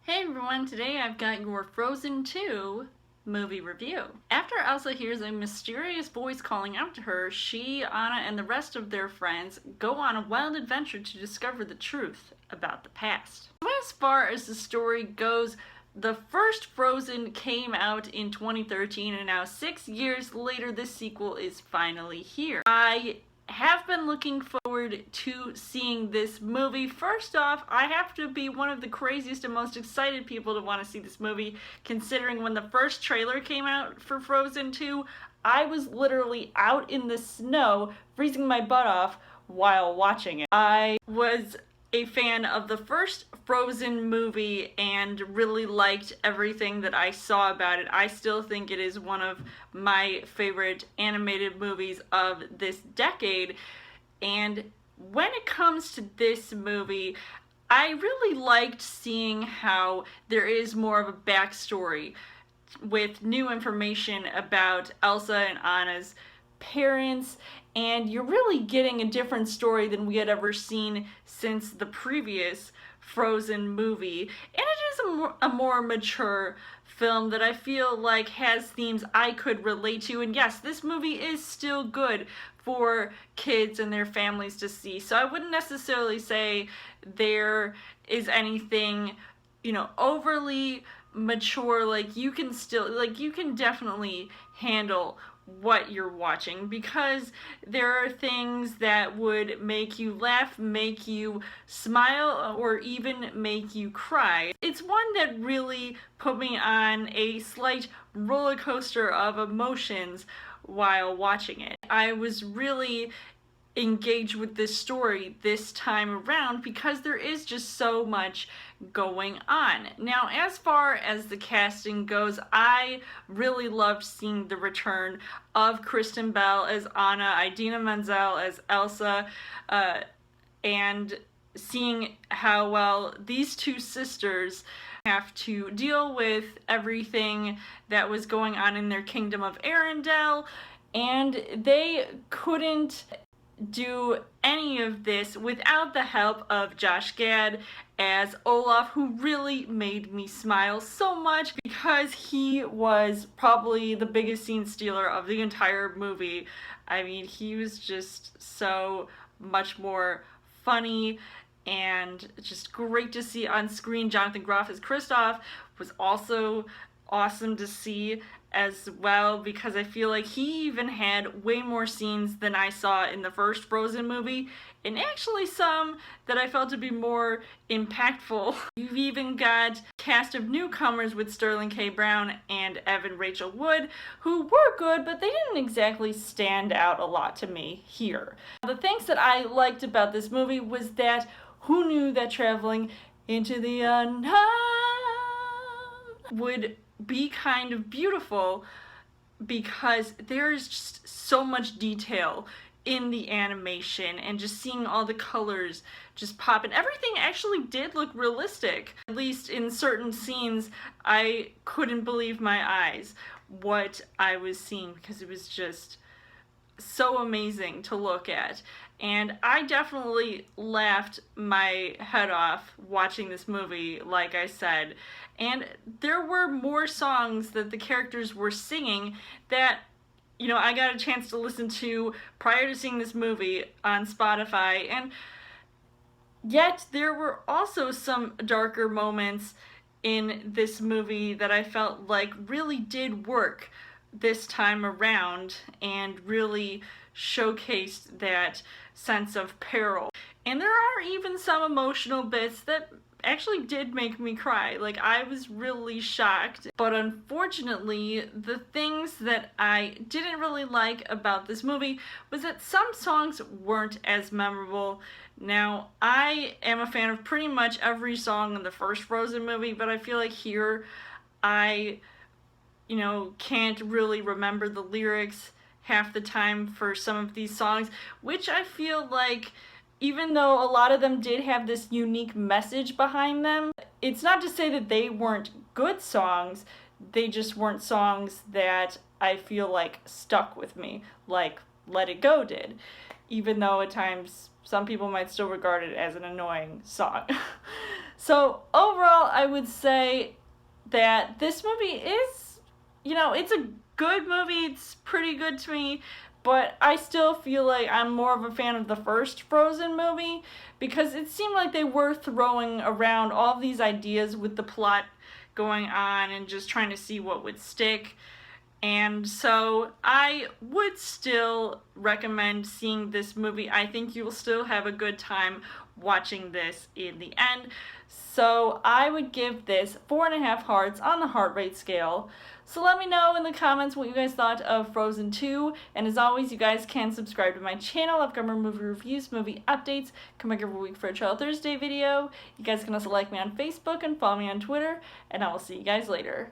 Hey everyone, today I've got your Frozen 2 movie review. After Elsa hears a mysterious voice calling out to her, she, Anna, and the rest of their friends go on a wild adventure to discover the truth about the past. As far as the story goes, the first Frozen came out in 2013, and now 6 years later this sequel is finally here. I have been looking forward to seeing this movie. First off, I have to be one of the craziest and most excited people to want to see this movie, considering when the first trailer came out for Frozen 2, I was literally out in the snow, freezing my butt off while watching it. I was a fan of the first Frozen movie and really liked everything that I saw about it. I still think it is one of my favorite animated movies of this decade. And when it comes to this movie, I really liked seeing how there is more of a backstory with new information about Elsa and Anna's parents, and you're really getting a different story than we had ever seen since the previous Frozen movie. And it is a more mature film that I feel like has themes I could relate to. And yes, this movie is still good for kids and their families to see. So I wouldn't necessarily say there is anything, overly mature. Like, you can definitely handle what you're watching, because there are things that would make you laugh, make you smile, or even make you cry. It's one that really put me on a slight roller coaster of emotions while watching it. I was really engage with this story this time around because there is just so much going on. Now, as far as the casting goes, I really loved seeing the return of Kristen Bell as Anna, Idina Menzel as Elsa, and seeing how well these two sisters have to deal with everything that was going on in their kingdom of Arendelle, and they couldn't do any of this without the help of Josh Gad as Olaf, who really made me smile so much because he was probably the biggest scene stealer of the entire movie. I mean, he was just so much more funny and just great to see on screen. Jonathan Groff as Kristoff was also awesome to see as well, because I feel like he even had way more scenes than I saw in the first Frozen movie, and actually some that I felt to be more impactful. You've even got a cast of newcomers with Sterling K. Brown and Evan Rachel Wood, who were good, but they didn't exactly stand out a lot to me here. The things that I liked about this movie was that who knew that traveling into the unknown would be kind of beautiful, because there is just so much detail in the animation, and just seeing all the colors just pop, and everything actually did look realistic. At least in certain scenes, I couldn't believe my eyes what I was seeing, because it was just so amazing to look at. And I definitely laughed my head off watching this movie, like I said. And there were more songs that the characters were singing that, I got a chance to listen to prior to seeing this movie on Spotify. And yet there were also some darker moments in this movie that I felt like really did work this time around and really showcased that sense of peril. And there are even some emotional bits that actually did make me cry. Like, I was really shocked. But unfortunately, the things that I didn't really like about this movie was that some songs weren't as memorable. Now, I am a fan of pretty much every song in the first Frozen movie, but I feel like here I can't really remember the lyrics half the time for some of these songs, which I feel like, even though a lot of them did have this unique message behind them, it's not to say that they weren't good songs, they just weren't songs that I feel like stuck with me, like Let It Go did, even though at times some people might still regard it as an annoying song. So overall, I would say that this movie is, it's a good movie. It's pretty good to me, but I still feel like I'm more of a fan of the first Frozen movie because it seemed like they were throwing around all these ideas with the plot going on and just trying to see what would stick. And so I would still recommend seeing this movie. I think you will still have a good time watching this in the end. So I would give this 4.5 hearts on the heart rate scale. So let me know in the comments what you guys thought of Frozen 2. And as always, you guys can subscribe to my channel. I've got more movie reviews, movie updates, come back every week for a Child Thursday video. You guys can also like me on Facebook and follow me on Twitter. And I will see you guys later.